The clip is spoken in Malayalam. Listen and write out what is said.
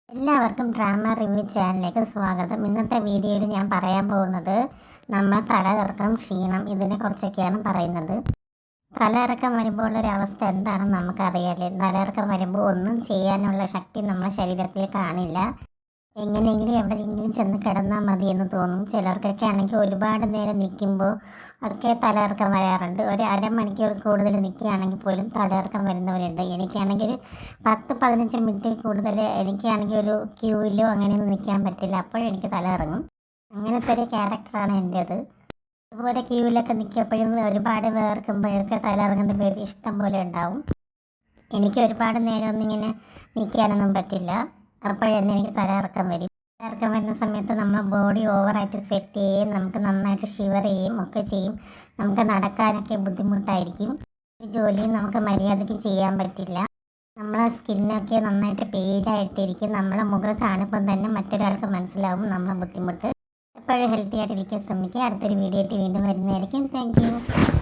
എല്ലാവർക്കും ഡ്രാമ റിവ്യൂ ചാനലിലേക്ക് സ്വാഗതം. ഇന്നത്തെ വീഡിയോയിൽ ഞാൻ പറയാൻ പോകുന്നത് നമ്മൾ തലകറക്കം, ക്ഷീണം ഇതിനെക്കുറിച്ചൊക്കെയാണ് പറയുന്നത്. തലയിറക്കം വരുമ്പോൾ ഉള്ളൊരു അവസ്ഥ എന്താണെന്ന് നമുക്കറിയാമല്ലേ. തലയിറക്കം വരുമ്പോൾ ഒന്നും ചെയ്യാനുള്ള ശക്തി നമ്മുടെ ശരീരത്തിൽ കാണില്ല. എങ്ങനെയെങ്കിലും എവിടെയെങ്കിലും ചെന്ന് കിടന്നാൽ മതി എന്ന് തോന്നും. ചിലർക്കൊക്കെ ആണെങ്കിൽ ഒരുപാട് നേരം നിൽക്കുമ്പോൾ ഒക്കെ തലയിറക്കം വരാറുണ്ട്. ഒരു അരമണിക്കൂർ കൂടുതൽ നിൽക്കുകയാണെങ്കിൽ പോലും തലയിറക്കം വരുന്നവരുണ്ട്. എനിക്കാണെങ്കിൽ 10-15 മിനിറ്റ് കൂടുതൽ എനിക്കാണെങ്കിൽ ഒരു ക്യൂവിലോ അങ്ങനെയൊന്നും നിൽക്കാൻ പറ്റില്ല. അപ്പോഴെനിക്ക് തല ഇറങ്ങും. അങ്ങനത്തെ ഒരു ക്യാരക്ടറാണ് എൻ്റേത്. അതുപോലെ ക്യൂവിലൊക്കെ നിൽക്കുമ്പോഴും ഒരുപാട് വേർക്കുമ്പോഴൊക്കെ തല ഇറങ്ങുന്ന പേര് ഇഷ്ടം പോലെ ഉണ്ടാവും. എനിക്ക് ഒരുപാട് നേരമൊന്നും ഇങ്ങനെ നിൽക്കാനൊന്നും പറ്റില്ല. അപ്പോഴെന്നെ എനിക്ക് തലയിറക്കം വരും. തലയിറക്കം വരുന്ന സമയത്ത് നമ്മുടെ ബോഡി ഓവറായിട്ട് സ്വെറ്റ് ചെയ്യുകയും നമുക്ക് നന്നായിട്ട് ഷിവർ ചെയ്യുകയും ഒക്കെ ചെയ്യും. നമുക്ക് നടക്കാനൊക്കെ ബുദ്ധിമുട്ടായിരിക്കും. ഒരു ജോലിയും നമുക്ക് മര്യാദയ്ക്ക് ചെയ്യാൻ പറ്റില്ല. നമ്മളെ സ്കിന്നൊക്കെ നന്നായിട്ട് പെയിലായിട്ടിരിക്കും. നമ്മളെ മുഖം കാണുമ്പം തന്നെ മറ്റൊരാൾക്ക് മനസ്സിലാവും നമ്മളെ ബുദ്ധിമുട്ട്. എപ്പോഴും ഹെൽത്തി ആയിട്ടിരിക്കാൻ ശ്രമിക്കുക. അടുത്തൊരു വീഡിയോ ആയിട്ട് വീണ്ടും വരുന്നതായിരിക്കും. Thank you.